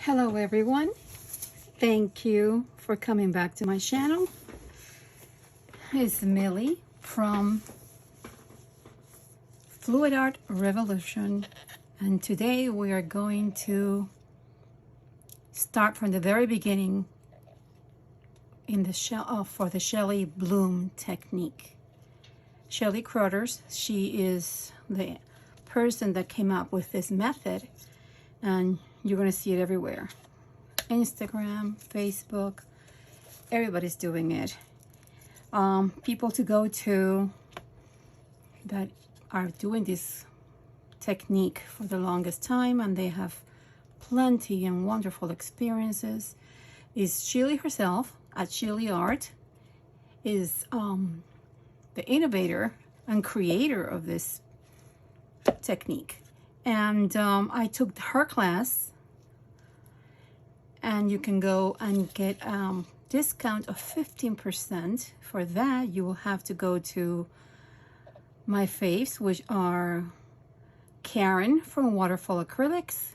Hello everyone, thank you for coming back to my channel. It's Millie from Fluid Art Revolution, and today we are going to start from the very beginning in the for the Shelley bloom technique. Shelley Crothers, she is the person that came up with this method, and you're going to see it everywhere. Instagram, Facebook, everybody's doing it. People to go to that are doing this technique for the longest time, and they have plenty and wonderful experiences, is Shelley herself at Shelee Art, is the innovator and creator of this technique. And I took her class, and you can go and get discount of 15%. For that, you will have to go to my faves, which are Karen from Waterfall Acrylics,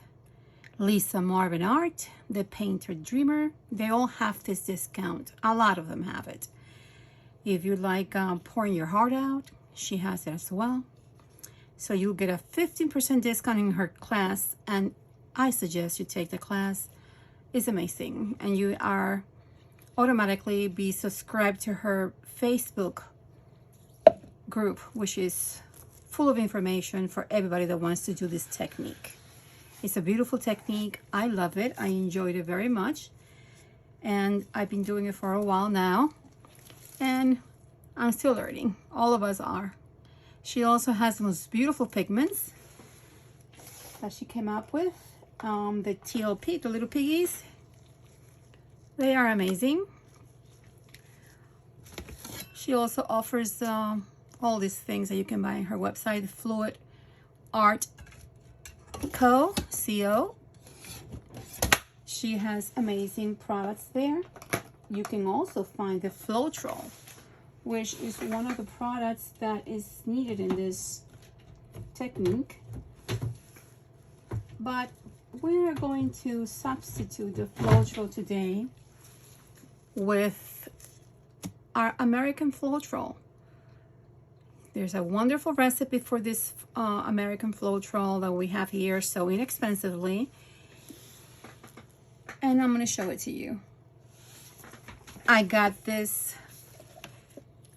Lisa Marvin Art, The Painter Dreamer. They all have this discount. A lot of them have it. If you like pouring your heart out, she has it as well. So you'll get a 15% discount in her class, and I suggest you take the class. It's amazing, and you are automatically be subscribed to her Facebook group, which is full of information for everybody that wants to do this technique. It's a beautiful technique. I love it. I enjoyed it very much, and I've been doing it for a while now, and I'm still learning. All of us are. She also has the most beautiful pigments that she came up with. The TLP, the little piggies, they are amazing. She also offers all these things that you can buy on her website, Fluid Art Co. She has amazing products there. You can also find the Floetrol, which is one of the products that is needed in this technique. But we are going to substitute the Floetrol today with our American Floetrol. There's a wonderful recipe for this American Floetrol that we have here so inexpensively, and I'm going to show it to you. I got this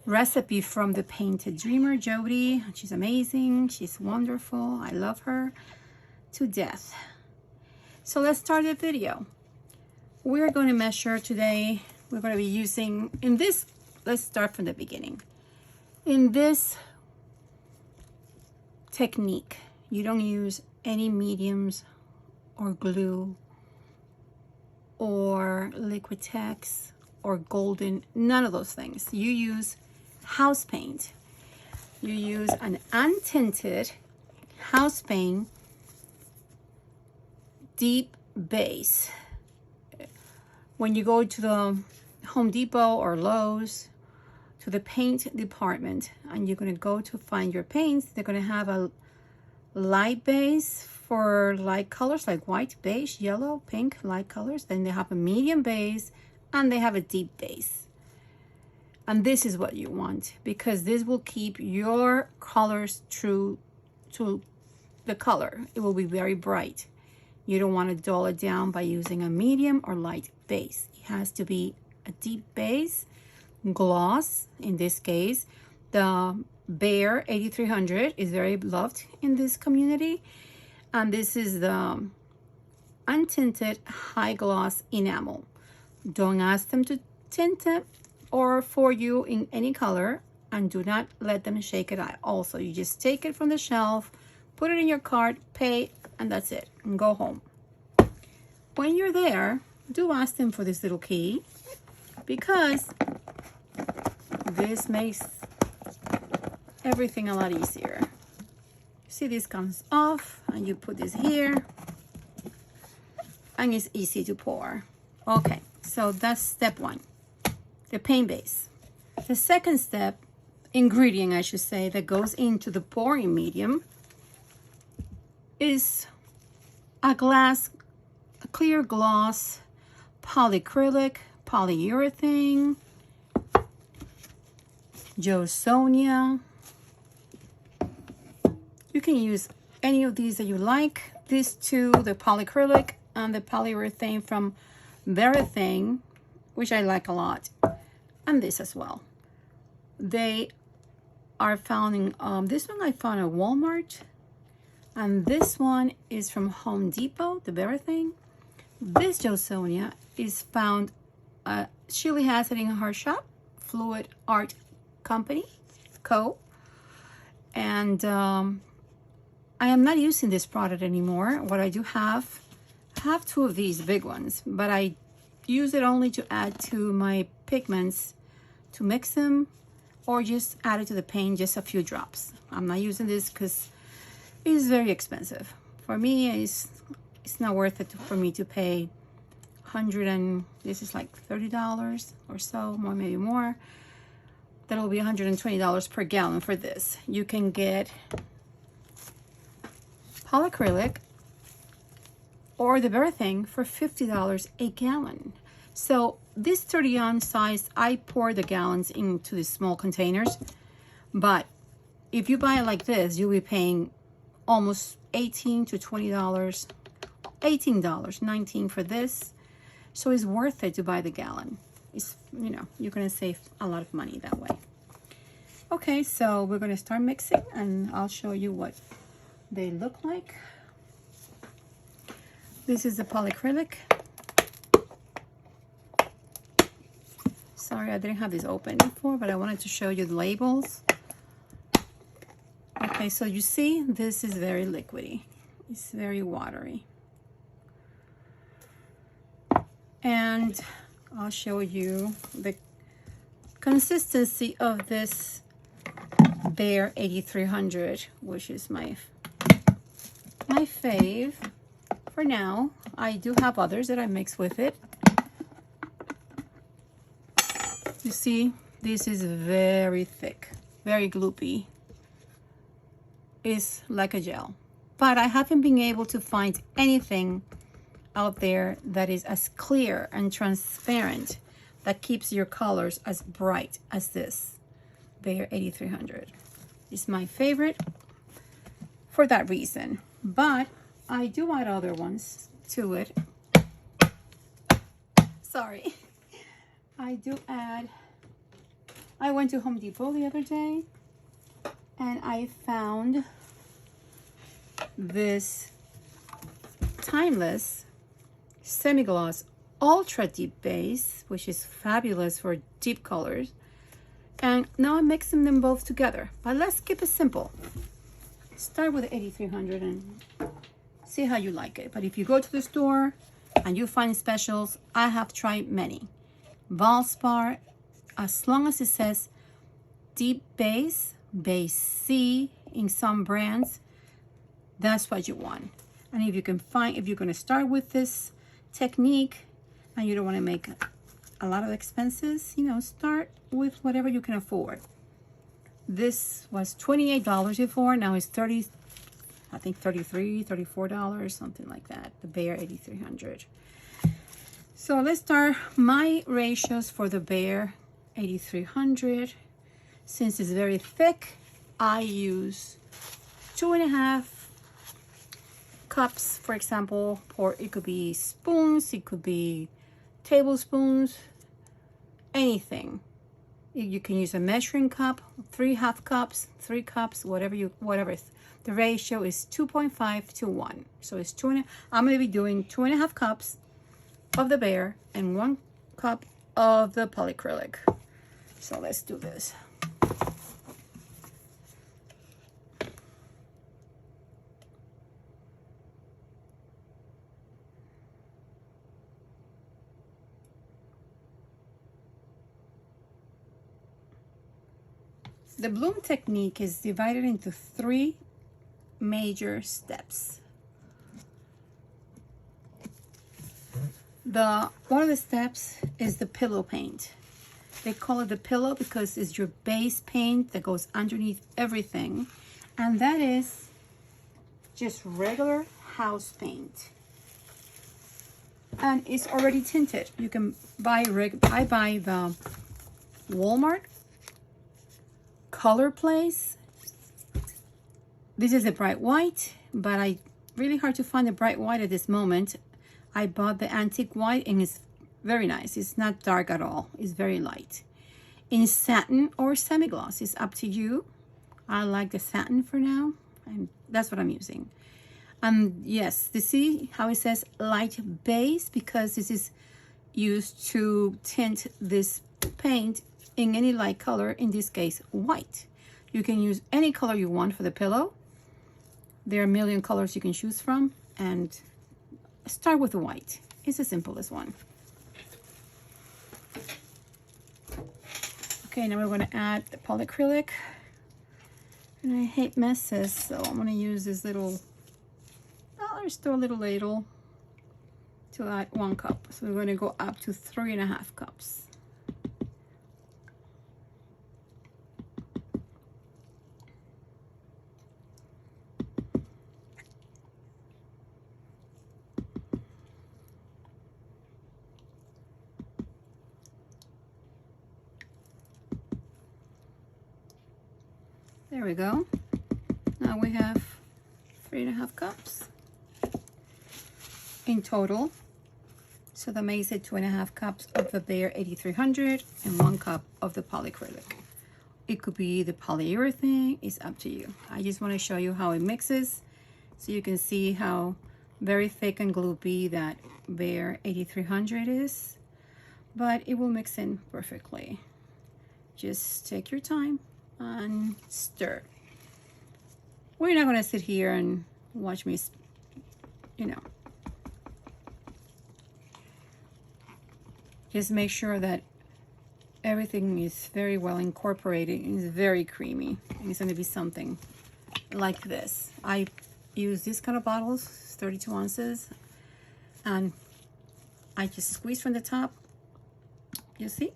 recipe from the Painted Dreamer, Jody. She's amazing. She's wonderful. I love her to death. So let's start the video. We're going to measure today. We're going to be using, in this, let's start from the beginning. In this technique, you don't use any mediums or glue or Liquitex or golden, none of those things. You use house paint. You use an untinted house paint deep base. When you go to the Home Depot or Lowe's, to the paint department, and you're going to go to find your paints, they're going to have a light base for light colors like white, beige, yellow, pink, light colors. Then they have a medium base, and they have a deep base. And this is what you want, because this will keep your colors true to the color. It will be very bright. You don't want to dull it down by using a medium or light base. It has to be a deep base, gloss. In this case, the Behr 8300 is very loved in this community. And this is the untinted high gloss enamel. Don't ask them to tint it or for you in any color, and do not let them shake it out. Also, you just take it from the shelf, put it in your cart, pay, and that's it, and go home. When you're there, do ask them for this little key, because this makes everything a lot easier. See, this comes off, and you put this here, and it's easy to pour. Okay, so that's step one, the paint base. The second step, ingredient I should say, that goes into the pouring medium is a glass clear gloss, polyacrylic, polyurethane, Josonia. You can use any of these that you like. These two, the polyacrylic and the polyurethane from Verithane, which I like a lot, and this as well. They are found in, this one I found at Walmart, and this one is from Home Depot, the Verithane. This Josonia is found, Shelley has it in her shop, Fluid Art Company, Co. And I am not using this product anymore. What I do have, I have two of these big ones, but I use it only to add to my pigments, to mix them, or just add it to the paint, just a few drops. I'm not using this because it's very expensive. For me, it's not worth it for me to pay this is like $30 or so, more, maybe more. That'll be $120 per gallon for this. You can get polyacrylic or the Verithane for $50 a gallon. So this 30-ounce size, I pour the gallons into the small containers, but if you buy it like this, you'll be paying almost $18 to $20, $18, $19 for this. So it's worth it to buy the gallon. It's, you know, you're gonna save a lot of money that way. Okay, so we're gonna start mixing and I'll show you what they look like. This is the polyacrylic. Sorry, I didn't have this open before, but I wanted to show you the labels. Okay, so you see, this is very liquidy. It's very watery. And I'll show you the consistency of this Behr 8300, which is my fave for now. I do have others that I mix with it. You see, this is very thick, very gloopy. It's like a gel. But I haven't been able to find anything out there that is as clear and transparent, that keeps your colors as bright as this Behr 8300. It's my favorite for that reason. But I do add other ones to it. Sorry. I do add, I went to Home Depot the other day and I found this Timeless Semi-Gloss Ultra Deep Base, which is fabulous for deep colors. And now I'm mixing them both together. But let's keep it simple. Start with the 8300 and see how you like it. But if you go to the store and you find specials, I have tried many. Valspar, as long as it says Deep Base, Base C in some brands, that's what you want. And if you can find, if you're going to start with this technique and you don't want to make a lot of expenses, you know, start with whatever you can afford. This was $28 before, now it's I think $33, $34, something like that, the Behr 8300. So let's start my ratios for the Behr 8300. Since it's very thick, I use 2.5 cups, for example, or it could be spoons, it could be tablespoons, anything. You can use a measuring cup, 3 half cups, 3 cups, whatever. The ratio is 2.5 to 1. So it's I'm going to be doing 2.5 cups of the Behr and 1 cup of the polyacrylic. So let's do this. The bloom technique is divided into 3 major steps. One of the steps is the pillow paint. They call it the pillow because it's your base paint that goes underneath everything. And that is just regular house paint. and it's already tinted. You can buy I buy the Walmart Color Place. This is a bright white, but I really hard to find a bright white at this moment. I bought the antique white and it's very nice. It's not dark at all. It's very light. In satin or semi-gloss, it's up to you. I like the satin for now, and that's what I'm using. Yes, you see how it says light base, because this is used to tint this paint in any light color, in this case white. You can use any color you want for the pillow. There are a million colors you can choose from, and start with the white. It's the simplest one. Okay, now we're going to add the polyacrylic, and I hate messes, so I'm going to use this little, oh, there's still a little ladle to add 1 cup. So we're going to go up to 3.5 cups. There we go. Now we have 3.5 cups in total. So that makes it 2.5 cups of the Behr 8300 and 1 cup of the polyacrylic. It could be the polyurethane, it's up to you. I just want to show you how it mixes so you can see how very thick and gloopy that Behr 8300 is, but it will mix in perfectly. Just take your time and stir. We're not going to sit here and watch me, you know. Just make sure that everything is very well incorporated. It's very creamy. And it's going to be something like this. I use these kind of bottles, 32 ounces, and I just squeeze from the top. You see?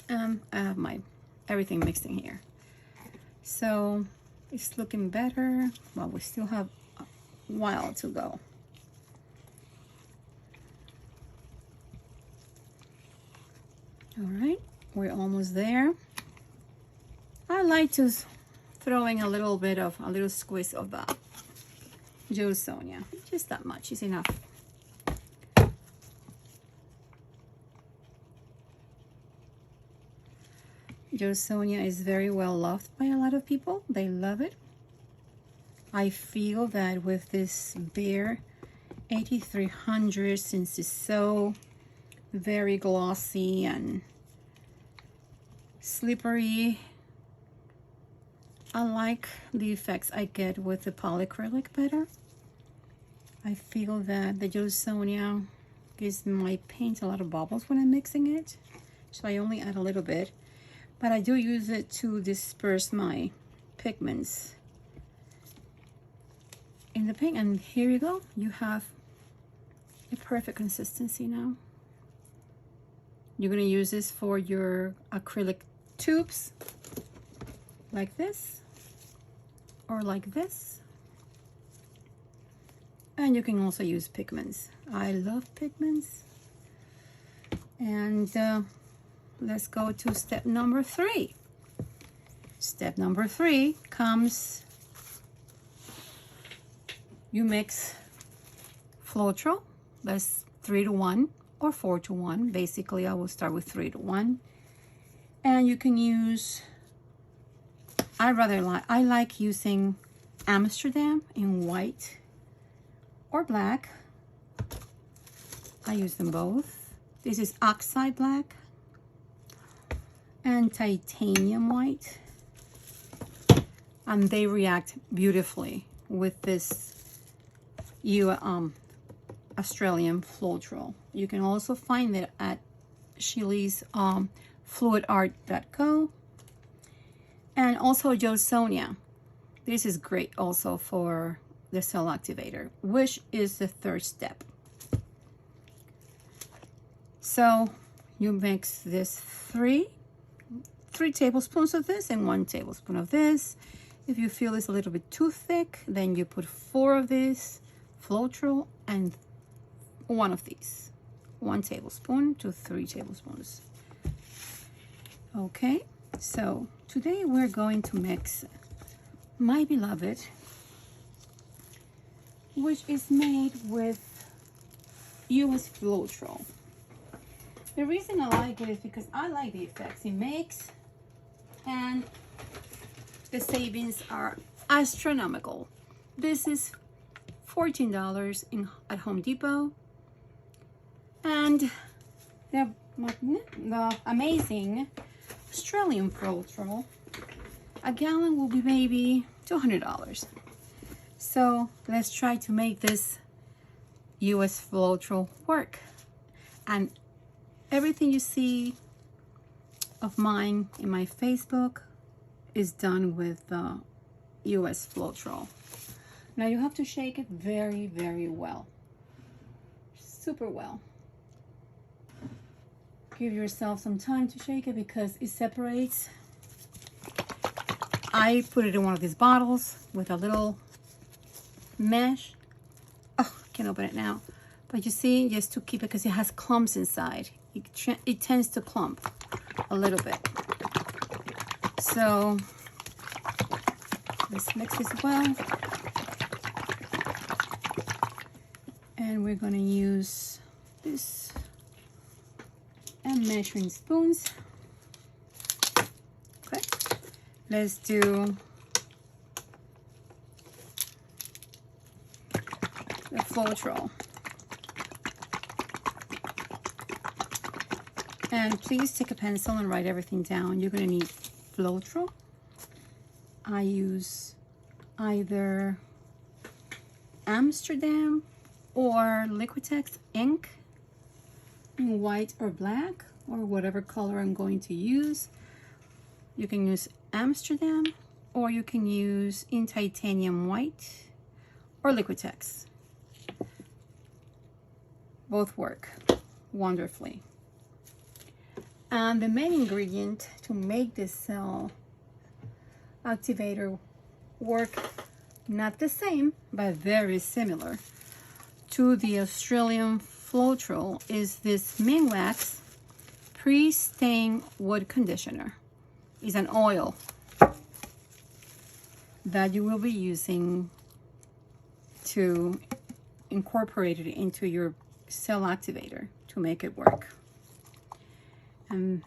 I have my everything mixed in here. So it's looking better, but we still have a while to go. All right, we're almost there. I like to throw in a little squeeze of that Joe Sonia. Just that much is enough. Joe Sonia is very well loved by a lot of people. They love it. I feel that with this Behr 8300, since it's so very glossy and slippery, I like the effects I get with the polyacrylic better. I feel that the Joe Sonia gives my paint a lot of bubbles when I'm mixing it, so I only add a little bit. But I do use it to disperse my pigments in the paint. And here you go. You have a perfect consistency now. You're going to use this for your acrylic tubes, like this, or like this. And you can also use pigments. I love pigments. And let's go to step number 3. Step number 3 comes, you mix Floetrol. That's 3-to-1 or 4-to-1. Basically, I will start with 3-to-1. And you can use, I like using Amsterdam in white or black. I use them both. This is oxide black and titanium white, and they react beautifully with this Australian Floetrol. You can also find it at Shelley's fluidart.co, and also Joe Sonia. This is great also for the cell activator, which is the 3rd step. So you mix this 3 tablespoons of this and 1 tablespoon of this. If you feel it's a little bit too thick, then you put 4 of this Floetrol and 1 of these. 1 tablespoon to 3 tablespoons. Okay, so today we're going to mix My Beloved, which is made with US Floetrol. The reason I like it is because I like the effects it makes, and the savings are astronomical. This is $14 at Home Depot, and the amazing Australian Floetrol, a gallon will be maybe $200. So let's try to make this US Floetrol work. And everything you see of mine in my Facebook is done with US Floetrol. Now you have to shake it very, very well. Super well. Give yourself some time to shake it because it separates. I put it in one of these bottles with a little mesh. Oh, I can't open it now. But you see, just to keep it, because it has clumps inside. It tends to clump a little bit. So let's mix this well. And we're going to use this and measuring spoons. Okay, let's do the Floetrol. And please take a pencil and write everything down. You're going to need Floetrol. I use either Amsterdam or Liquitex ink in white or black, or whatever color I'm going to use. You can use Amsterdam, or you can use in titanium white or Liquitex. Both work wonderfully. And the main ingredient to make this cell activator work, not the same, but very similar to the Australian Floetrol, is this Minwax pre-stain wood conditioner. It's an oil that you will be using to incorporate it into your cell activator to make it work. And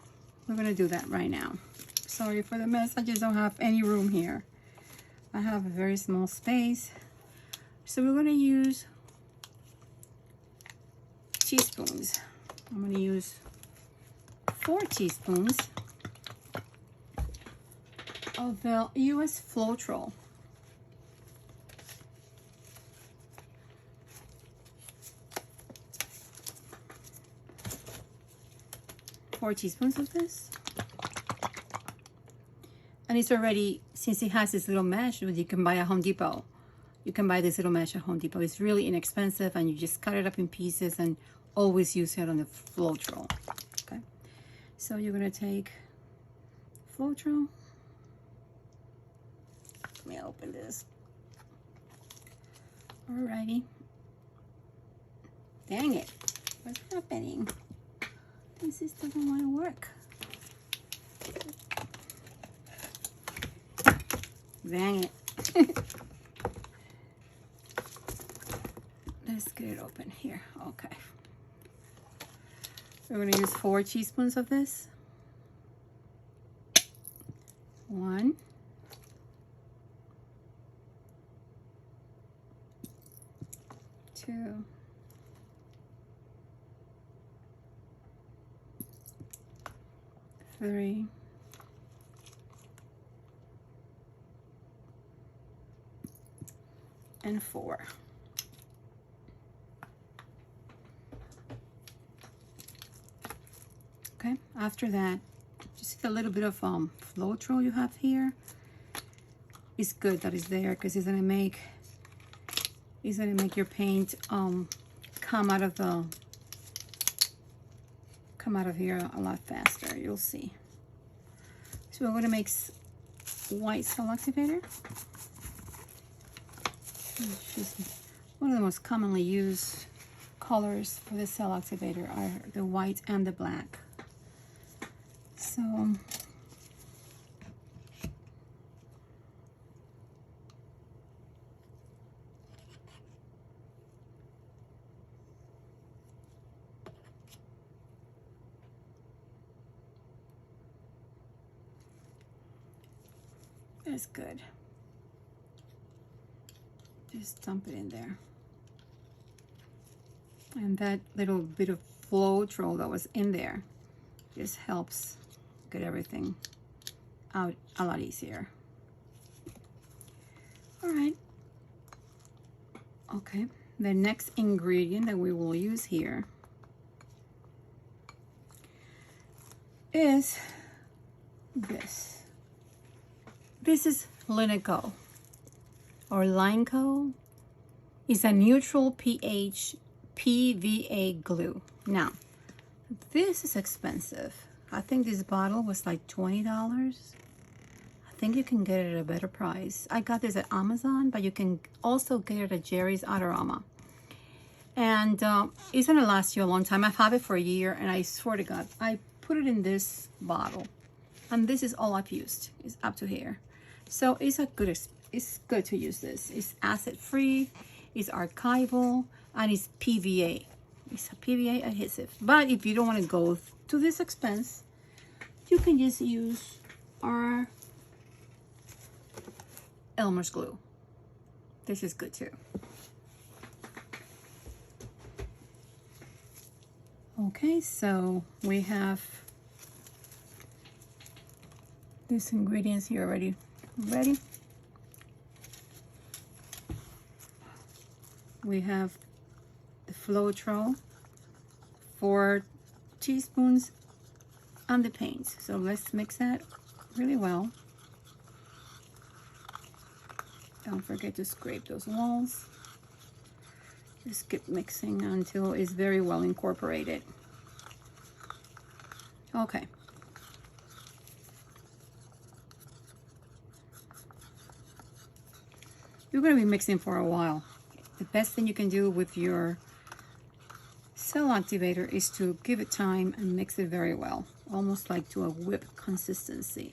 we're going to do that right now. Sorry for the mess, I just don't have any room here. I have a very small space. So we're going to use teaspoons. I'm going to use 4 teaspoons of the US Floetrol. Four teaspoons of this. And it's already, since it has this little mesh, you can buy at Home Depot. You can buy this little mesh at Home Depot. It's really inexpensive, and you just cut it up in pieces and always use it on the Floetrol. Okay, so you're gonna take Floetrol. Let me open this. Alrighty. Dang it! What's happening? This just doesn't want to work. Dang it. Let's get it open here. Okay. We're going to use 4 teaspoons of this. 1. 2. 3. 4. Okay, after that, just a little bit of Floetrol you have here. It's good that it's there because it's gonna make your paint come out of here a lot faster. You'll see. So we're gonna make white cell activator, which is one of the most commonly used colors for the cell activator are the white and the black. So that's good. Just dump it in there. And that little bit of Floetrol that was in there just helps get everything out a lot easier. All right. Okay, the next ingredient that we will use here is this. This is Linico or Lineco. It's a neutral pH PVA glue. Now, this is expensive. I think this bottle was like $20. I think you can get it at a better price. I got this at Amazon, but you can also get it at Jerry's Autorama. And it's gonna last you a long time. I've had it for a year, and I swear to God, I put it in this bottle, and this is all I've used. It's up to here. So it's good to use this. It's acid-free, it's archival, and it's PVA. It's a PVA adhesive. But if you don't want to go to this expense, you can just use our Elmer's glue. This is good too. Okay, so we have these ingredients here already ready. We have the Floetrol, 4 teaspoons, and the paints. So let's mix that really well. Don't forget to scrape those walls. Just keep mixing until it's very well incorporated. Okay. You're going to be mixing for a while. The best thing you can do with your cell activator is to give it time and mix it very well, almost like to a whip consistency.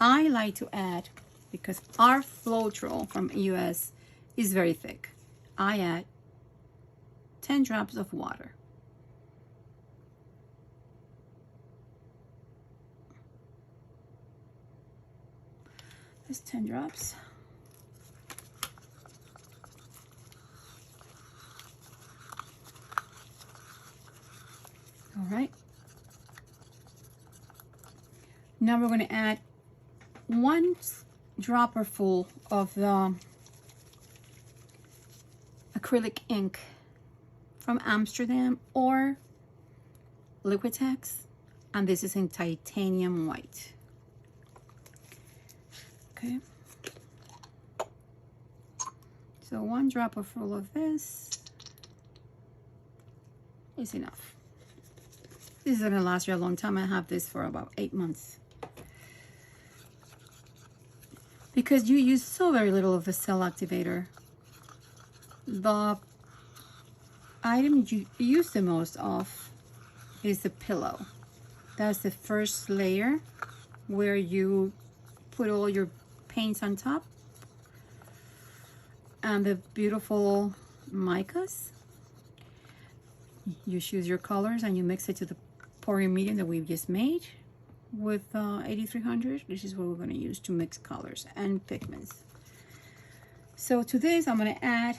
I like to add, because our Floetrol from US is very thick, I add 10 drops of water. Just 10 drops. All right. Now we're going to add 1 dropper full of the acrylic ink from Amsterdam or Liquitex, and this is in titanium white. Okay. So 1 dropper full of this is enough. This is gonna last you a long time. I have this for about 8 months. Because you use so very little of the cell activator, the item you use the most of is the pillow. That's the first layer where you put all your paints on top and the beautiful micas. You choose your colors and you mix it to the pouring medium that we've just made with 8300. This is what we're going to use to mix colors and pigments. So to this I'm going to add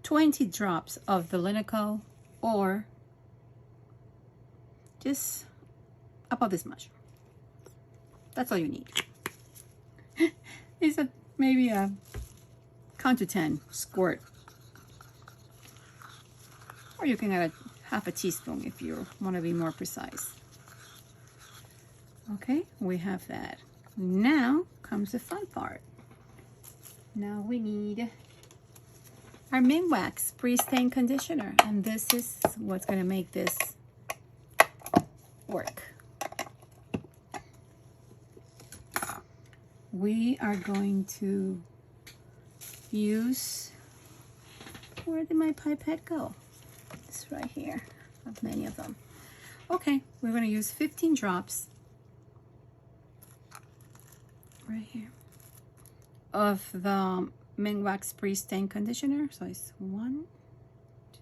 20 drops of the Linico, or just about this much. That's all you need. It's maybe a count to 10 squirt. Or you can add half a teaspoon if you want to be more precise. Okay, we have that. Now comes the fun part. Now we need our Mint Wax Pre-Stain Conditioner, and this is what's going to make this work. We are going to use Where did my pipette go? It's right here. I have many of them. Okay, we're going to use 15 drops right here of the Mint Wax Pre-Stain Conditioner. So it's 1, 2,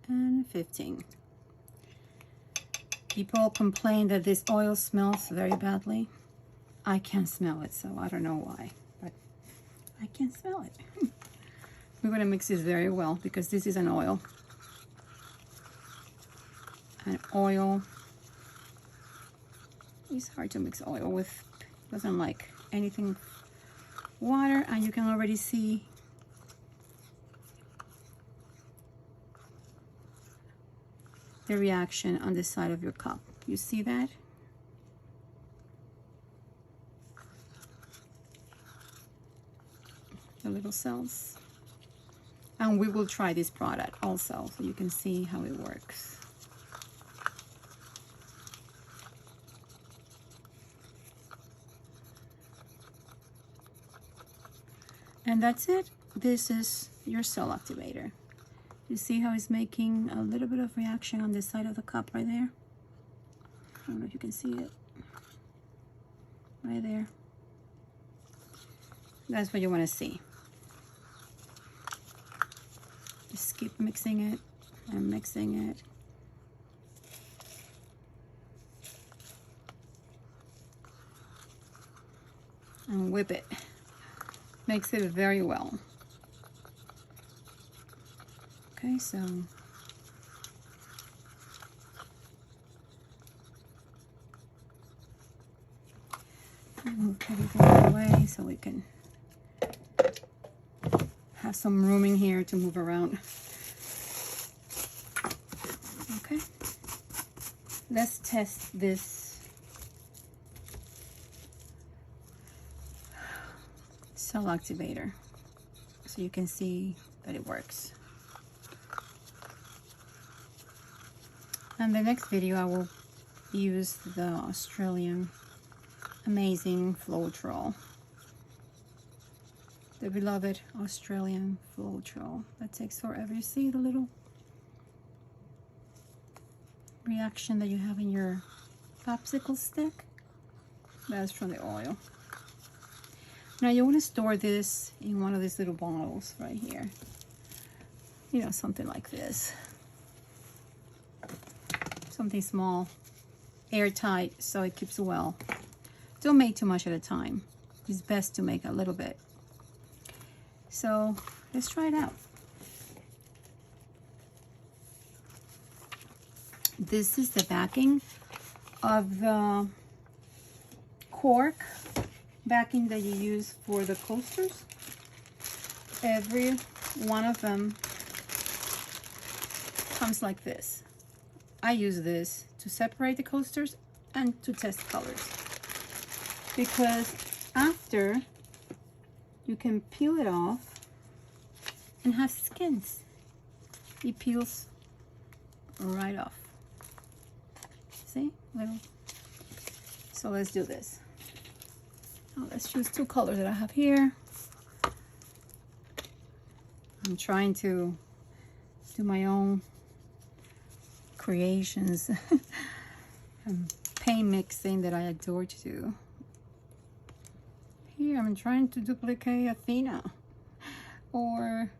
and 15. People complain that this oil smells very badly. I can't smell it, so I don't know why, but I can smell it. We're going to mix this very well because this is an oil. And oil, it's hard to mix oil with, doesn't like anything water, and you can already see the reaction on the side of your cup. You see that? The little cells. And we will try this product also so you can see how it works. And that's it. This is your cell activator. You see how it's making a little bit of reaction on this side of the cup right there? I don't know if you can see it. Right there. That's what you want to see. Just keep mixing it and mixing it. And whip it. Makes it very well. Okay, so move everything out of the way so we can have some room in here to move around. Okay, let's test this cell activator so you can see that it works. In the next video, I will use the Australian amazing Floetrol, the beloved Australian Floetrol. That takes forever. You see the little reaction that you have in your popsicle stick? That's from the oil. Now you want to store this in one of these little bottles right here. You know, something like this. Something small, airtight, so it keeps well. Don't make too much at a time. It's best to make a little bit. So let's try it out. This is the backing of the cork backing that you use for the coasters. Every one of them comes like this. I use this to separate the coasters and to test colors, because after you can peel it off and have skins. It peels right off. See? Little. So let's do this. Now let's choose 2 colors that I have here. I'm trying to do my own creations and paint mixing that I adore to do. Here I'm trying to duplicate Athena or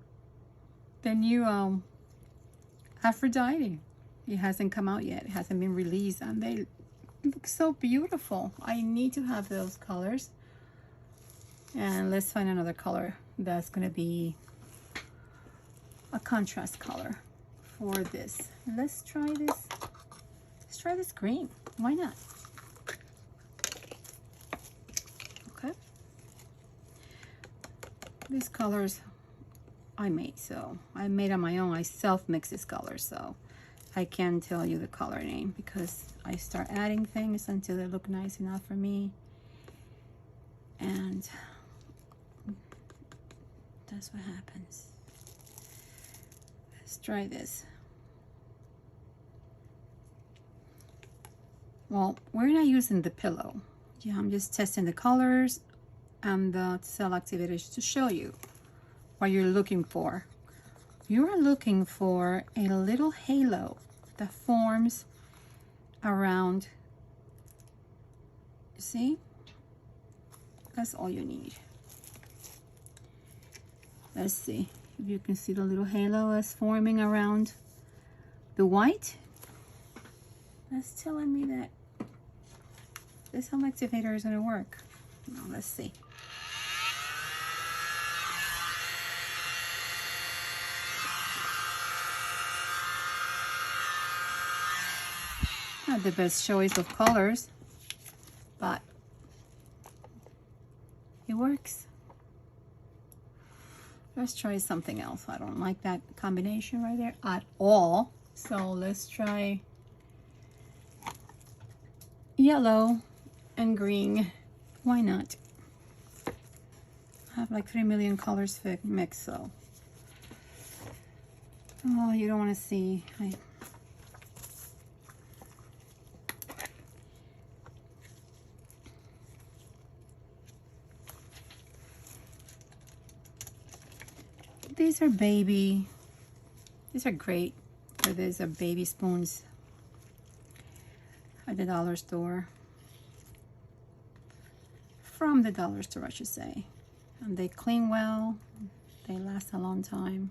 the new Aphrodite. It hasn't come out yet. It hasn't been released, and they look so beautiful. I need to have those colors. And let's find another color that's going to be a contrast color for this. Let's try this. Let's try this green. Why not? Okay. These colors I made, so I made on my own. I self-mix these colors, so I can't tell you the color name because I start adding things until they look nice enough for me. And that's what happens. Let's try this. Well, we're not using the pillow Yeah, I'm just testing the colors and the cell activators to show you what you're looking for. You are looking for a little halo that forms around, see? That's all you need. Let's see if you can see the little halo that's forming around the white. That's telling me that this home activator is going to work. Now, let's see. Not the best choice of colors, but it works. Let's try something else. I don't like that combination right there at all. So let's try yellow and green. Why not? I have like 3 million colors mixed, so. Oh, you don't want to see. These are baby. These are great. These are baby spoons at the dollar store. From the dollar store, I should say. And they clean well. They last a long time.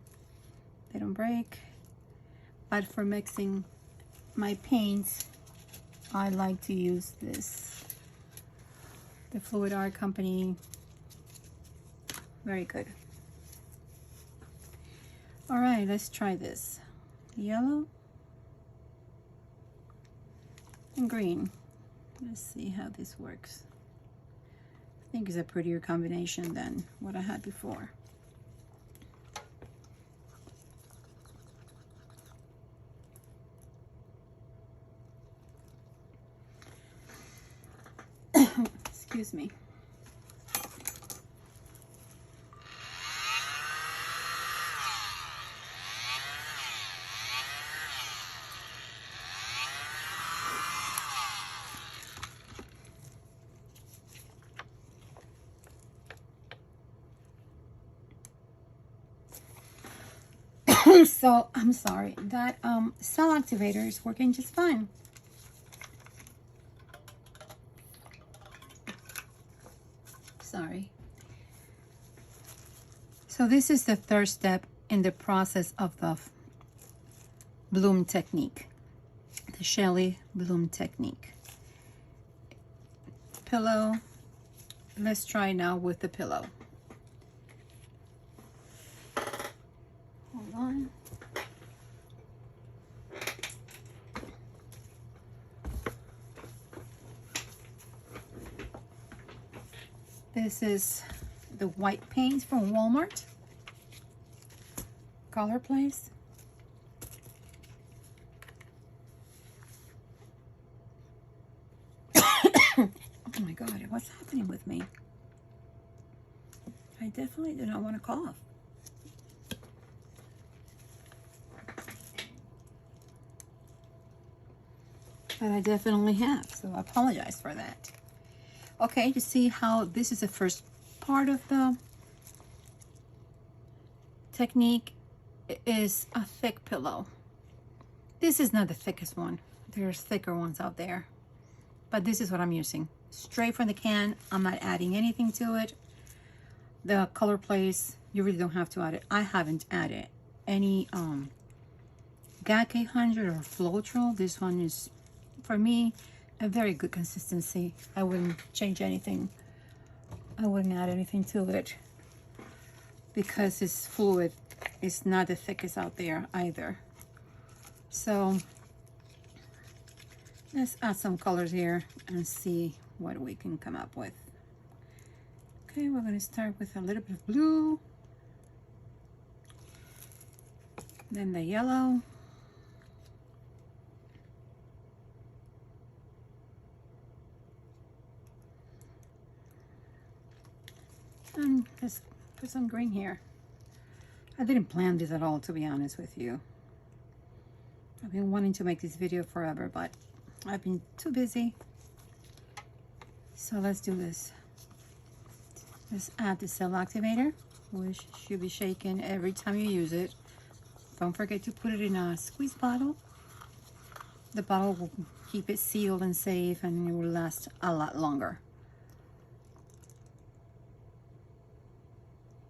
They don't break. But for mixing my paints, I like to use this. The Fluid Art Company. Very good. All right, let's try this. Yellow and green. Let's see how this works. I think it's a prettier combination than what I had before. Excuse me. So I'm sorry, that cell activator is working just fine. Sorry. So this is the third step in the process of the bloom technique, the Shelley bloom technique. Pillow. Let's try now with the pillow. Hold on. This is the white paint from Walmart. Color Place. Oh my God, what's happening with me? I definitely do not want to cough. But I definitely have, so I apologize for that. Okay, you see how this is the first part of the technique. It is a thick pillow. This is not the thickest one. There's thicker ones out there. But this is what I'm using. Straight from the can. I'm not adding anything to it. The Color Place, you really don't have to add it. I haven't added any GAC 800 or Floetrol. This one is, for me, a very good consistency. I wouldn't change anything. I wouldn't add anything to it because it's fluid. It's not the thickest out there either. So let's add some colors here and see what we can come up with. Okay, we're going to start with a little bit of blue, then the yellow, and let's put some green here. I didn't plan this at all, to be honest with you. I've been wanting to make this video forever, but I've been too busy. So let's do this. Let's add the cell activator, which should be shaken every time you use it. Don't forget to put it in a squeeze bottle. The bottle will keep it sealed and safe, and it will last a lot longer.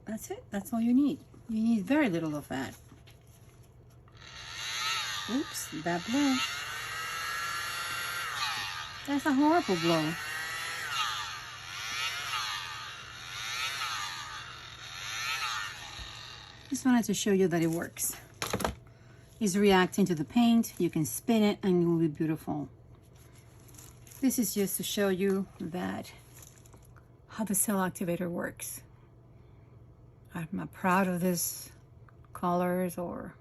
That's it. That's all you need. You need very little of that. Oops, that blow. That's a horrible blow. Just wanted to show you that it works. It's reacting to the paint. You can spin it and it will be beautiful. This is just to show you that how the cell activator works. I'm not proud of this colors or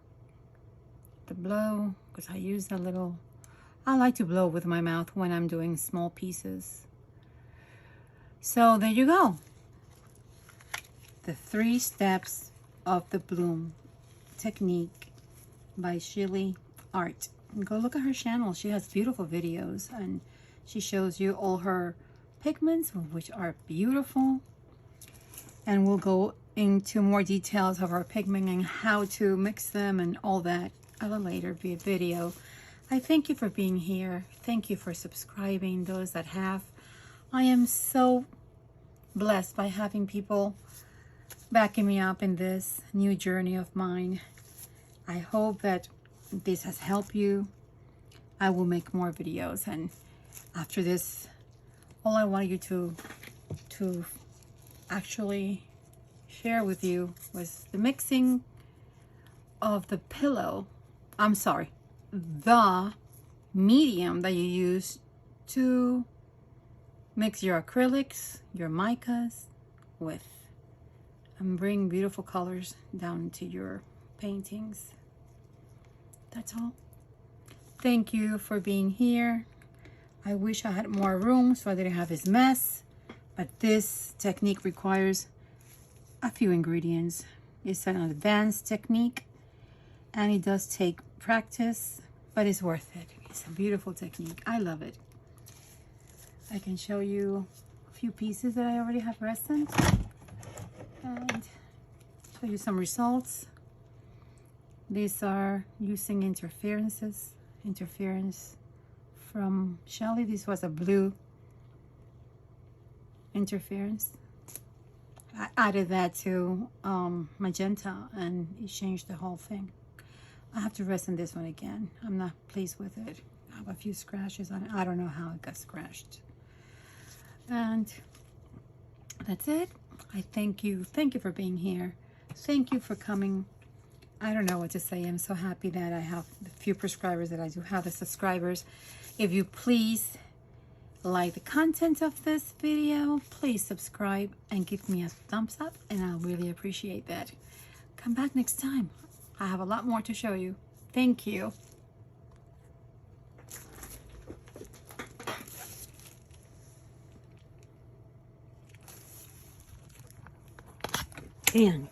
the blow because I use a little. I like to blow with my mouth when I'm doing small pieces. So there you go. The 3 steps of the bloom technique by Shelee Art. Go look at her channel. She has beautiful videos and she shows you all her pigments, which are beautiful. And we'll go into more details of our pigment and how to mix them and all that at a later video. I thank you for being here. Thank you for subscribing, those that have. I am so blessed by having people backing me up in this new journey of mine. I hope that this has helped you. I will make more videos, and after this, all I want you to actually share with you was the mixing of the pillow. I'm sorry, the medium that you use to mix your acrylics, your micas with, and bring beautiful colors down into your paintings. That's all. Thank you for being here. I wish I had more room so I didn't have this mess, but this technique requires a few ingredients. It's an advanced technique and it does take practice, but it's worth it. It's a beautiful technique. I love it. I can show you a few pieces that I already have resin and show you some results. These are using interference from Shelley. This was a blue interference. I added that to magenta and it changed the whole thing. I have to resin this one again. I'm not pleased with it. I have a few scratches on it. I don't know how it got scratched. And that's it. I thank you. Thank you for being here. Thank you for coming. I don't know what to say. I'm so happy that I have the few subscribers that I do have, the subscribers. If you please like the content of this video, please subscribe and give me a thumbs up, and I'll really appreciate that. Come back next time. I have a lot more to show you. Thank you. And